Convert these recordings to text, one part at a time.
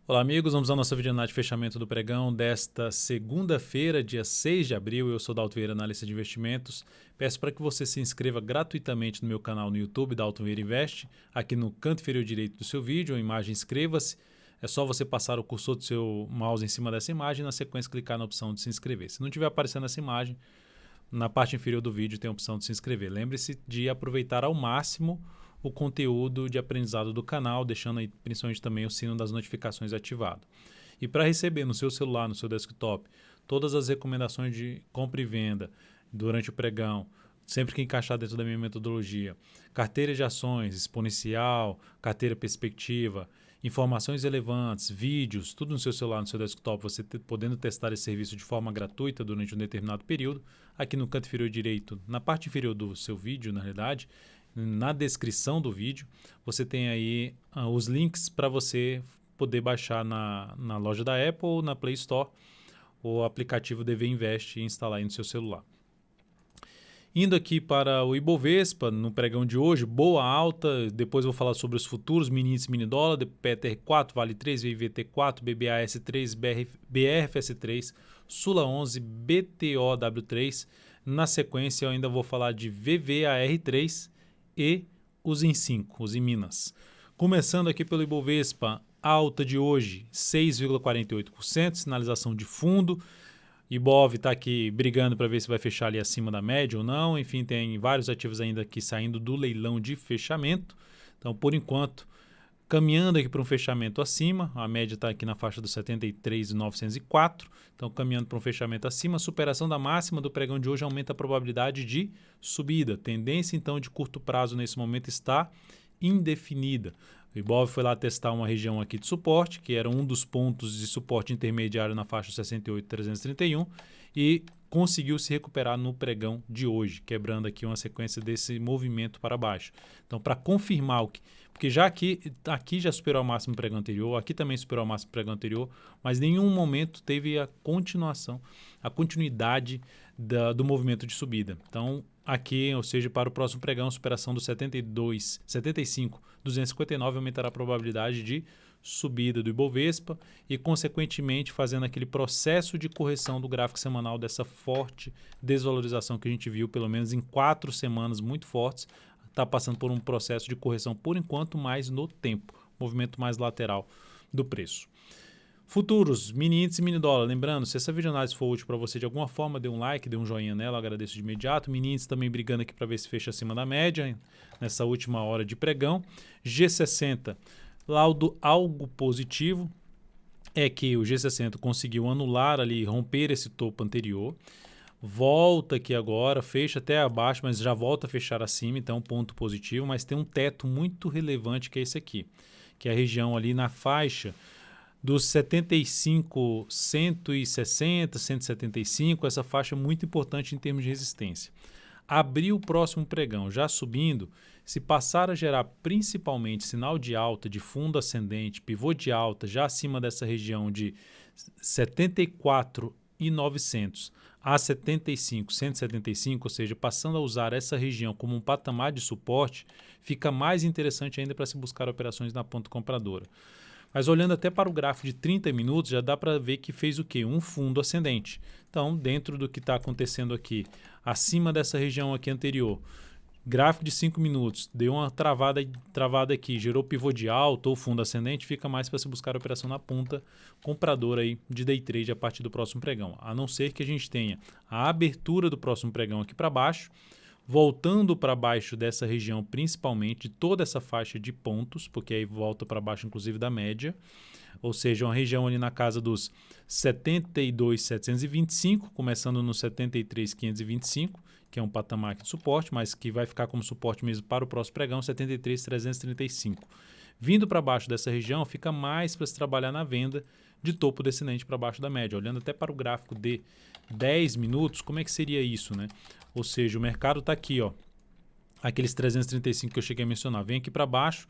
Olá, amigos. Vamos à nossa videoanálise de fechamento do pregão desta segunda-feira, dia 6 de abril. Eu sou Dalton Vieira, analista de investimentos. Peço para que você se inscreva gratuitamente no meu canal no YouTube, Dalton Vieira Investe. Aqui no canto inferior direito do seu vídeo, a imagem inscreva-se. É só você passar o cursor do seu mouse em cima dessa imagem e, na sequência, clicar na opção de se inscrever. Se não estiver aparecendo essa imagem, na parte inferior do vídeo tem a opção de se inscrever. Lembre-se de aproveitar ao máximo o conteúdo de aprendizado do canal, deixando aí principalmente também o sino das notificações ativado. E para receber no seu celular, no seu desktop, todas as recomendações de compra e venda durante o pregão, sempre que encaixar dentro da minha metodologia, carteira de ações, exponencial, carteira perspectiva, informações relevantes, vídeos, tudo no seu celular, no seu desktop, você podendo testar esse serviço de forma gratuita durante um determinado período, aqui no canto inferior direito, na parte inferior do seu vídeo, na realidade, na descrição do vídeo, você tem aí os links para você poder baixar na loja da Apple ou na Play Store o aplicativo DV Invest e instalar aí no seu celular. Indo aqui para o Ibovespa, no pregão de hoje, boa alta, depois eu vou falar sobre os futuros, mini índice, mini dólar, PTR4, Vale 3, VIVT4, BBAS3, BRFS3, Sula 11, BTOW3. Na sequência eu ainda vou falar de VVAR3 e os em 5, os em Minas. Começando aqui pelo Ibovespa, alta de hoje 6,48%, sinalização de fundo. Ibov está aqui brigando para ver se vai fechar ali acima da média ou não. Enfim, tem vários ativos ainda aqui saindo do leilão de fechamento. Então, por enquanto, caminhando aqui para um fechamento acima. A média está aqui na faixa dos 73.904. Então, caminhando para um fechamento acima. A superação da máxima do pregão de hoje aumenta a probabilidade de subida. Tendência, então, de curto prazo nesse momento está indefinida. O Ibov foi lá testar uma região aqui de suporte, que era um dos pontos de suporte intermediário na faixa 68.331 e conseguiu se recuperar no pregão de hoje, quebrando aqui uma sequência desse movimento para baixo. Então, para confirmar o que... Porque já aqui já superou a máxima do pregão anterior, aqui também superou a máxima do pregão anterior, mas em nenhum momento teve a continuidade do movimento de subida. Então, aqui, ou seja, para o próximo pregão, superação do 75.259 aumentará a probabilidade de subida do Ibovespa e, consequentemente, fazendo aquele processo de correção do gráfico semanal dessa forte desvalorização que a gente viu, pelo menos em 4 semanas muito fortes, está passando por um processo de correção, por enquanto, mais no tempo, movimento mais lateral do preço. Futuros, mini índice e mini dólar. Lembrando, se essa videoanálise for útil para você de alguma forma, dê um like, dê um joinha nela, agradeço de imediato. Mini índice também brigando aqui para ver se fecha acima da média nessa última hora de pregão. G60, laudo algo positivo é que o G60 conseguiu anular ali, romper esse topo anterior. Volta aqui agora, fecha até abaixo, mas já volta a fechar acima, então ponto positivo, mas tem um teto muito relevante que é esse aqui, que é a região ali na faixa dos 75, 160, 175, essa faixa é muito importante em termos de resistência. Abrir o próximo pregão já subindo, se passar a gerar principalmente sinal de alta, de fundo ascendente, pivô de alta, já acima dessa região de 74.900 a 75, 175, ou seja, passando a usar essa região como um patamar de suporte, fica mais interessante ainda para se buscar operações na ponta compradora. Mas olhando até para o gráfico de 30 minutos, já dá para ver que fez o quê? Um fundo ascendente. Então, dentro do que está acontecendo aqui, acima dessa região aqui anterior, gráfico de 5 minutos, deu uma travada aqui, gerou pivô de alta ou fundo ascendente, fica mais para se buscar a operação na ponta compradora aí de day trade a partir do próximo pregão. A não ser que a gente tenha a abertura do próximo pregão aqui para baixo, voltando para baixo dessa região, principalmente de toda essa faixa de pontos, porque aí volta para baixo inclusive da média, ou seja, uma região ali na casa dos 72.725, começando no 73.525, que é um patamar de suporte, mas que vai ficar como suporte mesmo para o próximo pregão, 73.335. Vindo para baixo dessa região, fica mais para se trabalhar na venda de topo descendente para baixo da média. Olhando até para o gráfico de 10 minutos, como é que seria isso, né? Ou seja, o mercado está aqui, ó, aqueles 335 que eu cheguei a mencionar, vem aqui para baixo,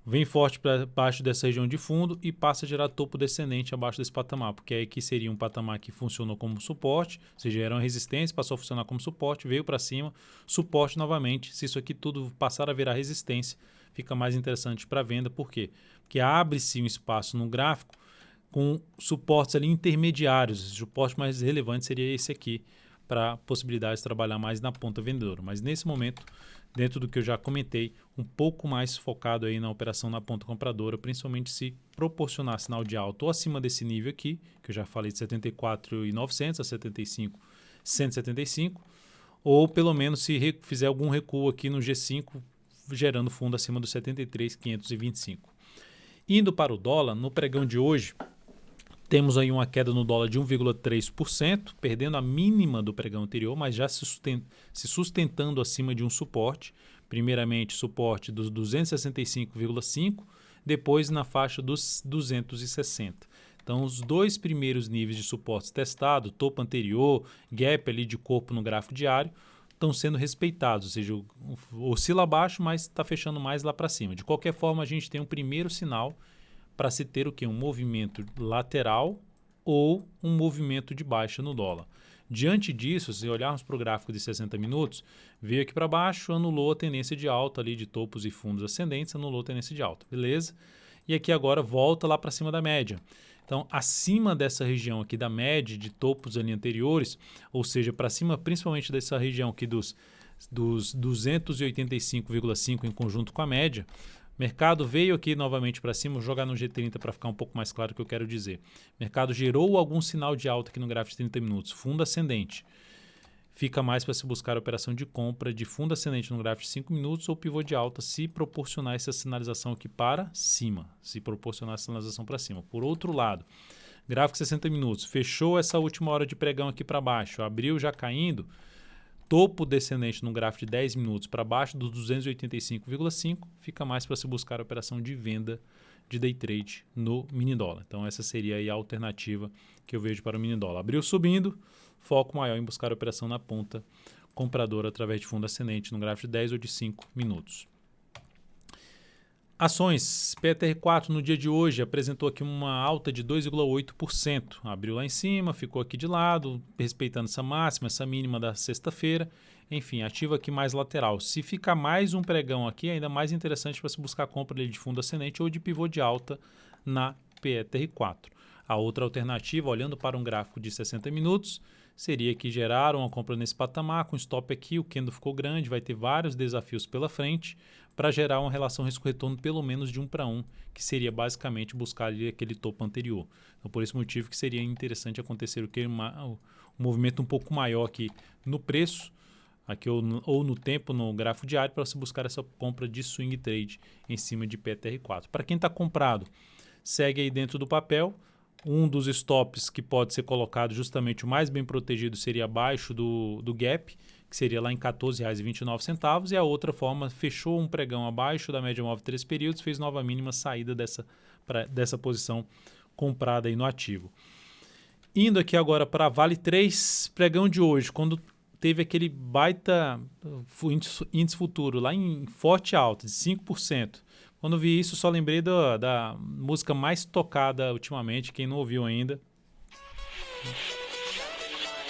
vem forte para baixo dessa região de fundo e passa a gerar topo descendente abaixo desse patamar, porque aí que seria um patamar que funcionou como suporte, ou seja, era uma resistência, passou a funcionar como suporte, veio para cima, suporte novamente. Se isso aqui tudo passar a virar resistência, fica mais interessante para venda. Por quê? Porque abre-se um espaço no gráfico com suportes ali intermediários. O suporte mais relevante seria esse aqui, para possibilidade de trabalhar mais na ponta vendedora. Mas nesse momento, dentro do que eu já comentei, um pouco mais focado aí na operação na ponta compradora, principalmente se proporcionar sinal de alta ou acima desse nível aqui, que eu já falei de 74.900 a 175, ou pelo menos se fizer algum recuo aqui no G5, gerando fundo acima dos 73.525. Indo para o dólar, no pregão de hoje, temos aí uma queda no dólar de 1,3%, perdendo a mínima do pregão anterior, mas já se sustentando acima de um suporte. Primeiramente, suporte dos 265,5, depois na faixa dos 260. Então, os dois primeiros níveis de suporte testados, topo anterior, gap ali de corpo no gráfico diário, estão sendo respeitados, ou seja, oscila abaixo, mas está fechando mais lá para cima. De qualquer forma, a gente tem um primeiro sinal para se ter o quê? Um movimento lateral ou um movimento de baixa no dólar. Diante disso, se olharmos para o gráfico de 60 minutos, veio aqui para baixo, anulou a tendência de alta ali de topos e fundos ascendentes, anulou a tendência de alta, beleza? E aqui agora volta lá para cima da média. Então, acima dessa região aqui da média de topos ali anteriores, ou seja, para cima principalmente dessa região aqui dos 285,5 em conjunto com a média, mercado veio aqui novamente para cima, vou jogar no G30 para ficar um pouco mais claro o que eu quero dizer. Mercado gerou algum sinal de alta aqui no gráfico de 30 minutos, fundo ascendente. Fica mais para se buscar a operação de compra de fundo ascendente no gráfico de 5 minutos ou pivô de alta se proporcionar essa sinalização aqui para cima. Se proporcionar essa sinalização para cima. Por outro lado, gráfico de 60 minutos, fechou essa última hora de pregão aqui para baixo, abriu já caindo, topo descendente no gráfico de 10 minutos para baixo dos 285,5, fica mais para se buscar a operação de venda de day trade no mini dólar. Então essa seria aí a alternativa que eu vejo para o mini dólar. Abriu subindo, foco maior em buscar a operação na ponta compradora através de fundo ascendente no gráfico de 10 ou de 5 minutos. Ações, PTR4 no dia de hoje apresentou aqui uma alta de 2,8%. Abriu lá em cima, ficou aqui de lado, respeitando essa máxima, essa mínima da sexta-feira. Enfim, ativa aqui mais lateral. Se ficar mais um pregão aqui, ainda mais interessante para se buscar compra de fundo ascendente ou de pivô de alta na PTR4. A outra alternativa, olhando para um gráfico de 60 minutos, seria que geraram uma compra nesse patamar, com stop aqui, o candle ficou grande, vai ter vários desafios pela frente para gerar uma relação risco-retorno pelo menos de 1 para 1, que seria basicamente buscar ali aquele topo anterior. Então, por esse motivo que seria interessante acontecer um movimento um pouco maior aqui no preço, aqui ou no tempo, no gráfico diário, para se buscar essa compra de swing trade em cima de PTR4. Para quem está comprado, segue aí dentro do papel. Um dos stops que pode ser colocado justamente o mais bem protegido seria abaixo do gap, que seria lá em R$ 14,29. E a outra forma, fechou um pregão abaixo da média móvel 3 períodos, fez nova mínima saída dessa posição comprada aí no ativo. Indo aqui agora para Vale 3, pregão de hoje, quando teve aquele baita índice futuro lá em forte alta de 5%. Quando vi isso, só lembrei da música mais tocada ultimamente. Quem não ouviu ainda,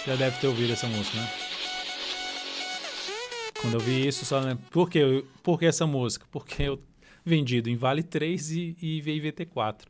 já deve ter ouvido essa música, né? Quando eu vi isso, só lembrei. Por que essa música? Porque eu vendido em Vale 3 e VT4.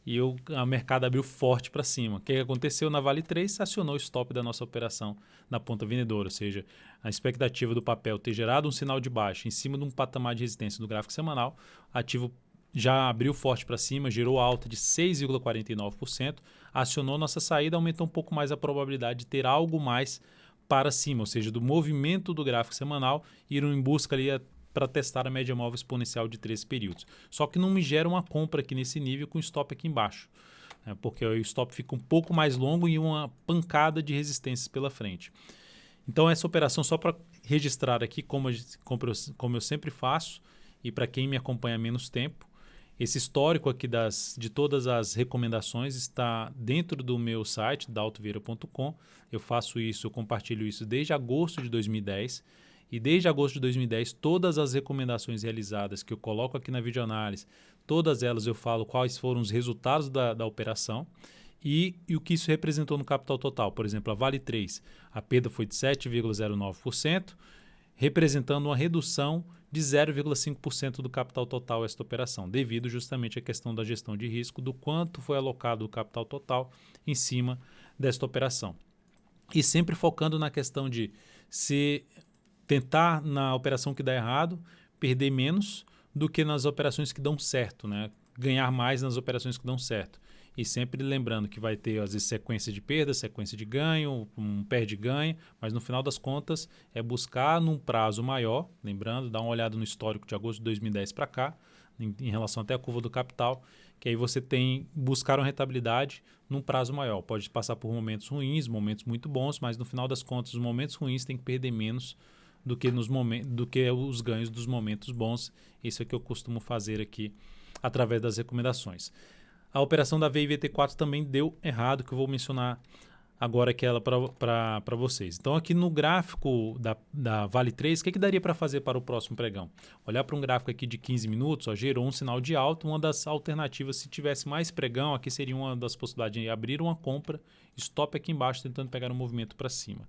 E o mercado abriu forte para cima. O que aconteceu na Vale 3? Acionou o stop da nossa operação na ponta vendedora, ou seja, a expectativa do papel ter gerado um sinal de baixa em cima de um patamar de resistência do gráfico semanal, ativo já abriu forte para cima, gerou alta de 6,49%, acionou nossa saída, aumentou um pouco mais a probabilidade de ter algo mais para cima, ou seja, do movimento do gráfico semanal, ir em busca ali para testar a média móvel exponencial de 13 períodos. Só que não me gera uma compra aqui nesse nível com stop aqui embaixo, né? Porque o stop fica um pouco mais longo e uma pancada de resistências pela frente. Então essa operação, só para registrar aqui, como eu sempre faço, e para quem me acompanha há menos tempo, esse histórico aqui de todas as recomendações está dentro do meu site, daltovieira.com. Eu faço isso, eu compartilho isso desde agosto de 2010. E desde agosto de 2010, todas as recomendações realizadas que eu coloco aqui na videoanálise, todas elas eu falo quais foram os resultados da operação e o que isso representou no capital total. Por exemplo, a Vale 3, a perda foi de 7,09%, representando uma redução de 0,5% do capital total a esta operação, devido justamente à questão da gestão de risco, do quanto foi alocado o capital total em cima desta operação. E sempre focando na questão de se tentar na operação que dá errado, perder menos do que nas operações que dão certo, né? Ganhar mais nas operações que dão certo. E sempre lembrando que vai ter, às vezes, sequência de perda, sequência de ganho, um perde-ganha, mas no final das contas é buscar num prazo maior, lembrando, dá uma olhada no histórico de agosto de 2010 para cá, em relação até a curva do capital, que aí você tem buscar uma rentabilidade num prazo maior. Pode passar por momentos ruins, momentos muito bons, mas no final das contas, os momentos ruins tem que perder menos do que os ganhos dos momentos bons. Isso é o que eu costumo fazer aqui através das recomendações. A operação da VIVT4 também deu errado, que eu vou mencionar agora aquela para vocês. Então, aqui no gráfico da Vale 3, o que daria para fazer para o próximo pregão? Olhar para um gráfico aqui de 15 minutos, ó, gerou um sinal de alta. Uma das alternativas, se tivesse mais pregão, aqui seria uma das possibilidades de abrir uma compra, stop aqui embaixo, tentando pegar um movimento para cima.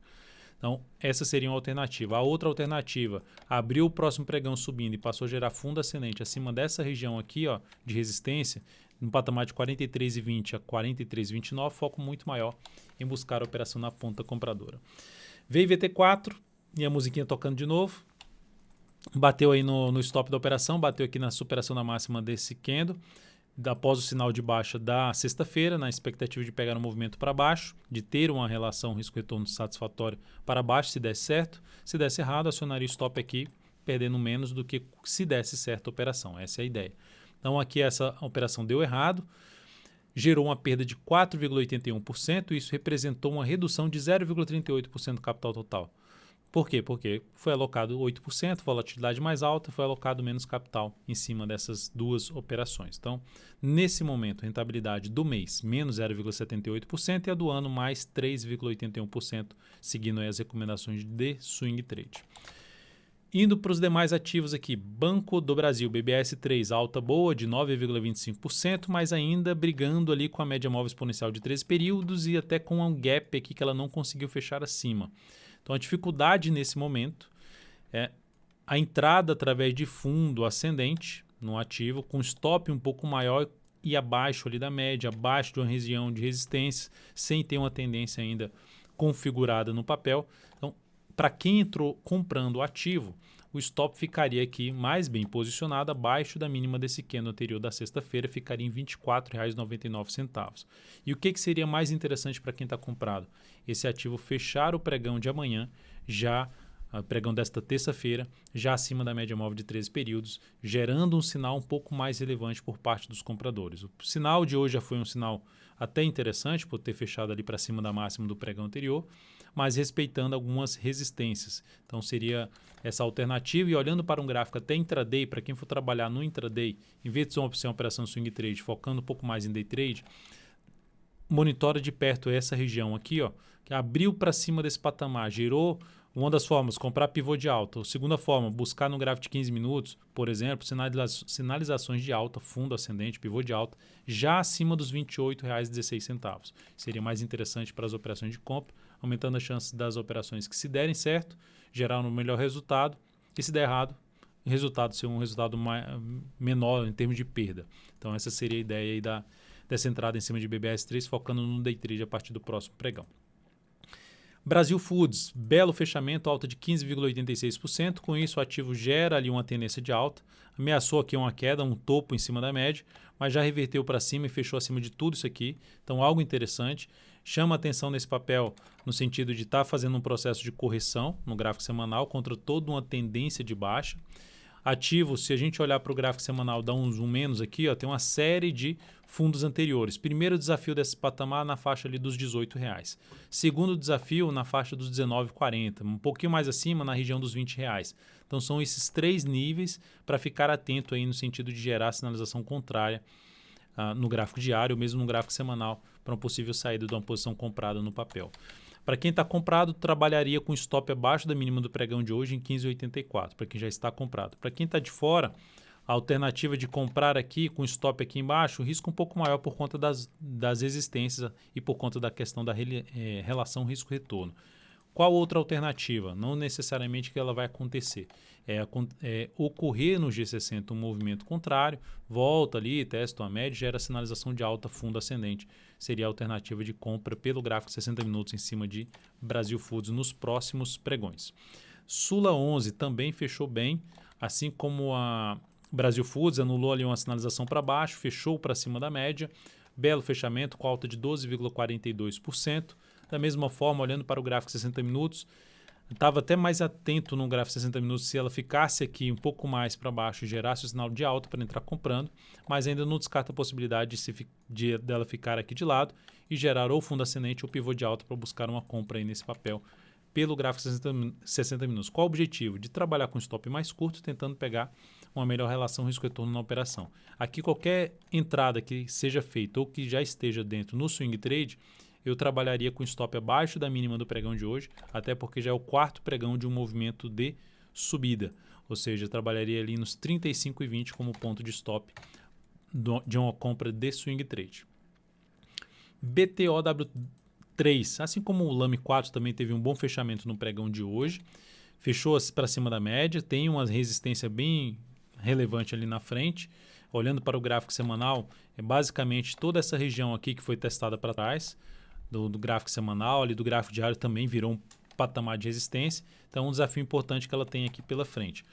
Então, essa seria uma alternativa. A outra alternativa, abriu o próximo pregão subindo e passou a gerar fundo ascendente acima dessa região aqui, ó, de resistência, no patamar de 43,20 a 43,29, foco muito maior em buscar a operação na ponta compradora. VIVT4, e a musiquinha tocando de novo, bateu aí no stop da operação, bateu aqui na superação da máxima desse candle, após o sinal de baixa da sexta-feira, na expectativa de pegar um movimento para baixo, de ter uma relação risco-retorno satisfatória para baixo, se desse certo. Se desse errado, acionaria o stop aqui, perdendo menos do que se desse certo a operação. Essa é a ideia. Então, aqui essa operação deu errado, gerou uma perda de 4,81%, isso representou uma redução de 0,38% do capital total. Por quê? Porque foi alocado 8%, volatilidade mais alta, foi alocado menos capital em cima dessas duas operações. Então, nesse momento, rentabilidade do mês, menos 0,78% e a do ano, mais 3,81%, seguindo aí as recomendações de swing trade. Indo para os demais ativos aqui, Banco do Brasil, BBS3, alta boa de 9,25%, mas ainda brigando ali com a média móvel exponencial de 13 períodos e até com um gap aqui que ela não conseguiu fechar acima. Então, a dificuldade nesse momento é a entrada através de fundo ascendente no ativo, com stop um pouco maior e abaixo ali da média, abaixo de uma região de resistência, sem ter uma tendência ainda configurada no papel. Então, para quem entrou comprando o ativo, o stop ficaria aqui mais bem posicionado, abaixo da mínima desse candle anterior da sexta-feira, ficaria em R$ 24,99. E o que seria mais interessante para quem está comprado? Esse ativo fechar o pregão de amanhã, pregão desta terça-feira, já acima da média móvel de 13 períodos, gerando um sinal um pouco mais relevante por parte dos compradores. O sinal de hoje já foi um sinal até interessante, por ter fechado ali para cima da máxima do pregão anterior, mas respeitando algumas resistências. Então, seria essa alternativa. E olhando para um gráfico até intraday, para quem for trabalhar no intraday, em vez de ser uma operação swing trade, focando um pouco mais em day trade, monitora de perto essa região aqui, ó, que abriu para cima desse patamar, gerou uma das formas, comprar pivô de alta. A segunda forma, buscar no gráfico de 15 minutos, por exemplo, sinalizações de alta, fundo ascendente, pivô de alta, já acima dos R$ 28,16. Seria mais interessante para as operações de compra, aumentando as chances das operações que, se derem certo, gerar um melhor resultado, e se der errado, o resultado ser um resultado menor em termos de perda. Então, essa seria a ideia aí dessa entrada em cima de BBS3, focando no day trade a partir do próximo pregão. Brasil Foods, belo fechamento, alta de 15,86%. Com isso, o ativo gera ali uma tendência de alta. Ameaçou aqui uma queda, um topo em cima da média, mas já reverteu para cima e fechou acima de tudo isso aqui. Então, algo interessante. Chama atenção nesse papel no sentido de estar fazendo um processo de correção no gráfico semanal contra toda uma tendência de baixa. Ativo, se a gente olhar para o gráfico semanal, dá um zoom menos aqui, ó, tem uma série de fundos anteriores. Primeiro desafio desse patamar na faixa ali dos R$18. Segundo desafio na faixa dos R$19,40. Um pouquinho mais acima na região dos R$20. Então são esses três níveis para ficar atento aí no sentido de gerar sinalização contrária no gráfico diário ou mesmo no gráfico semanal para uma possível saída de uma posição comprada no papel. Para quem está comprado, trabalharia com stop abaixo da mínima do pregão de hoje em 15,84, para quem já está comprado. Para quem está de fora, a alternativa de comprar aqui com stop aqui embaixo, o risco um pouco maior por conta das resistências e por conta da questão da relação risco-retorno. Qual outra alternativa? Não necessariamente que ela vai acontecer. É ocorrer no G60 um movimento contrário, volta ali, testa uma média, gera sinalização de alta fundo ascendente. Seria a alternativa de compra pelo gráfico 60 minutos em cima de Brasil Foods nos próximos pregões. Sula 11 também fechou bem, assim como a Brasil Foods anulou ali uma sinalização para baixo, fechou para cima da média. Belo fechamento com alta de 12,42%. Da mesma forma, olhando para o gráfico 60 minutos, estava até mais atento no gráfico 60 minutos se ela ficasse aqui um pouco mais para baixo e gerasse o sinal de alta para entrar comprando, mas ainda não descarta a possibilidade dela ficar aqui de lado e gerar ou fundo ascendente ou pivô de alta para buscar uma compra aí nesse papel pelo gráfico 60 minutos. Qual o objetivo? De trabalhar com stop mais curto, tentando pegar uma melhor relação risco-retorno na operação. Aqui qualquer entrada que seja feita ou que já esteja dentro no swing trade, eu trabalharia com stop abaixo da mínima do pregão de hoje, até porque já é o quarto pregão de um movimento de subida. Ou seja, eu trabalharia ali nos 35,20 como ponto de stop de uma compra de swing trade. BTOW3, assim como o LAME 4 também teve um bom fechamento no pregão de hoje, fechou para cima da média, tem uma resistência bem relevante ali na frente. Olhando para o gráfico semanal, é basicamente toda essa região aqui que foi testada para trás, do gráfico semanal, ali do gráfico diário também virou um patamar de resistência. Então, um desafio importante que ela tem aqui pela frente.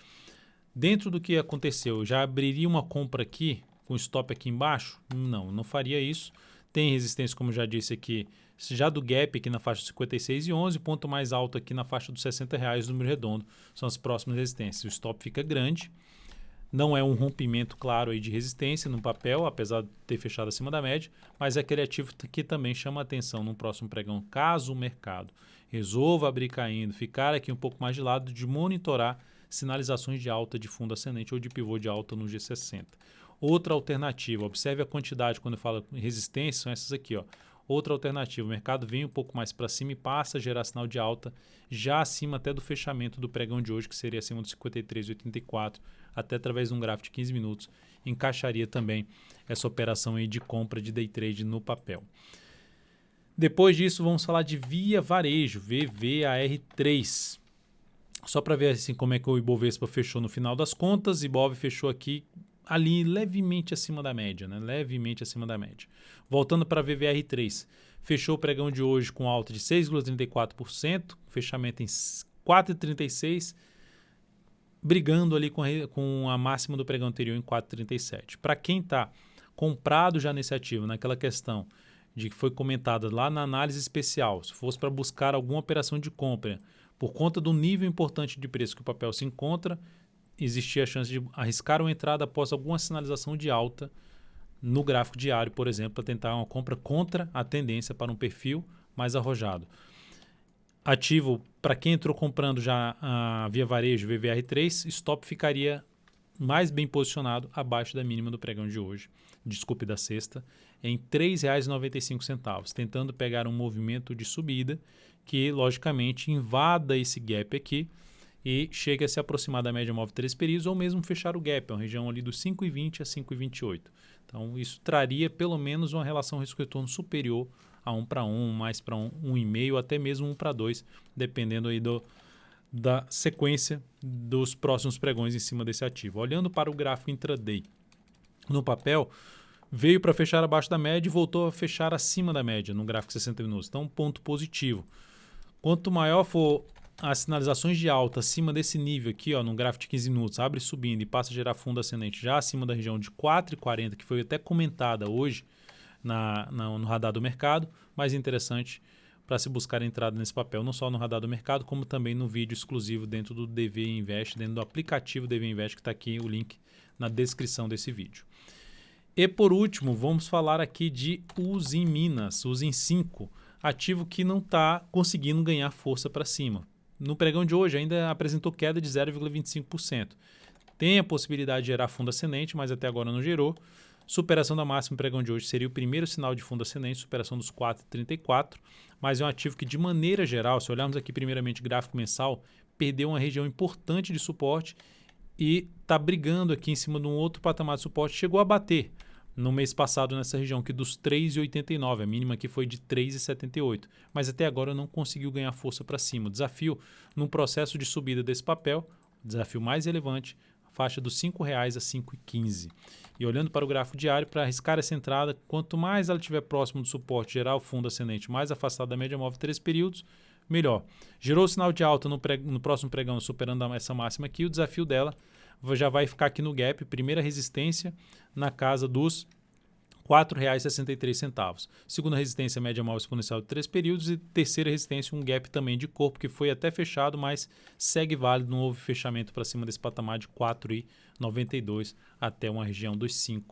Dentro do que aconteceu, eu já abriria uma compra aqui, com stop aqui embaixo? Não faria isso. Tem resistência, como eu já disse aqui, já do gap aqui na faixa de 56,11, ponto mais alto aqui na faixa dos R$60, número redondo, são as próximas resistências. O stop fica grande. Não é um rompimento claro aí de resistência no papel, apesar de ter fechado acima da média, mas é aquele ativo que também chama a atenção no próximo pregão, caso o mercado resolva abrir caindo, ficar aqui um pouco mais de lado, de monitorar sinalizações de alta de fundo ascendente ou de pivô de alta no G60. Outra alternativa, observe a quantidade quando eu falo resistência, são essas aqui, ó. Outra alternativa, o mercado vem um pouco mais para cima e passa a gerar sinal de alta já acima até do fechamento do pregão de hoje, que seria acima dos 53,84, até através de um gráfico de 15 minutos, encaixaria também essa operação aí de compra de day trade no papel. Depois disso, vamos falar de Via Varejo, VVAR3. Só para ver assim como é que o Ibovespa fechou no final das contas, Ibov fechou aqui ali levemente acima da média, né? Levemente acima da média. Voltando para a VVR3, fechou o pregão de hoje com alta de 6,34%, fechamento em 4,36%, brigando ali com a máxima do pregão anterior em 4,37%. Para quem está comprado já nesse ativo, naquela questão de que foi comentada lá na análise especial, se fosse para buscar alguma operação de compra, por conta do nível importante de preço que o papel se encontra, existia a chance de arriscar uma entrada após alguma sinalização de alta no gráfico diário, por exemplo, para tentar uma compra contra a tendência para um perfil mais arrojado. Ativo, para quem entrou comprando já a Via Varejo VVR3, stop ficaria mais bem posicionado abaixo da mínima do pregão de hoje, desculpe, da sexta, em R$ 3,95, tentando pegar um movimento de subida que, logicamente, invada esse gap aqui e chega a se aproximar da média móvel 3 períodos ou mesmo fechar o gap, é uma região ali dos 5,20 a 5,28. Então, isso traria pelo menos uma relação risco-retorno superior a 1 para 1, mais para 1,5, até mesmo 1 para 2, dependendo aí da sequência dos próximos pregões em cima desse ativo. Olhando para o gráfico intraday, no papel, veio para fechar abaixo da média e voltou a fechar acima da média no gráfico 60 minutos. Então, ponto positivo. Quanto maior for as sinalizações de alta acima desse nível aqui, ó, no gráfico de 15 minutos, abre subindo e passa a gerar fundo ascendente já acima da região de 4,40, que foi até comentada hoje no radar do mercado, mais interessante para se buscar entrada nesse papel, não só no radar do mercado, como também no vídeo exclusivo dentro do DV Invest, dentro do aplicativo DV Invest, que está aqui o link na descrição desse vídeo. E por último, vamos falar aqui de Usiminas, Usim 5, ativo que não está conseguindo ganhar força para cima. No pregão de hoje ainda apresentou queda de 0,25%. Tem a possibilidade de gerar fundo ascendente, mas até agora não gerou. Superação da máxima no pregão de hoje seria o primeiro sinal de fundo ascendente, superação dos 4,34, mas é um ativo que, de maneira geral, se olharmos aqui primeiramente gráfico mensal, perdeu uma região importante de suporte e está brigando aqui em cima de um outro patamar de suporte, chegou a bater, no mês passado nessa região, que dos 3,89, a mínima aqui foi de 3,78, mas até agora não conseguiu ganhar força para cima. O desafio num processo de subida desse papel, o desafio mais relevante, a faixa dos R$ 5,00 a 5,15. E olhando para o gráfico diário, para arriscar essa entrada, quanto mais ela estiver próximo do suporte geral, fundo ascendente, mais afastado da média móvel 3 períodos, melhor. Gerou o sinal de alta no próximo pregão, superando essa máxima aqui, o desafio dela já vai ficar aqui no gap, primeira resistência na casa dos R$ 4,63. Segunda resistência, média móvel exponencial de 3 períodos. E terceira resistência, um gap também de corpo, que foi até fechado, mas segue válido, não houve fechamento para cima desse patamar de R$ 4,92 até uma região dos R$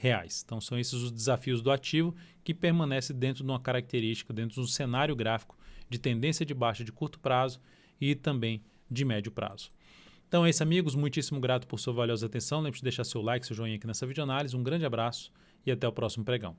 5,00. Então são esses os desafios do ativo, que permanece dentro de uma característica, dentro de um cenário gráfico de tendência de baixa de curto prazo e também de médio prazo. Então é isso, amigos. Muitíssimo grato por sua valiosa atenção. Lembre-se de deixar seu like, seu joinha aqui nessa videoanálise. Um grande abraço e até o próximo pregão.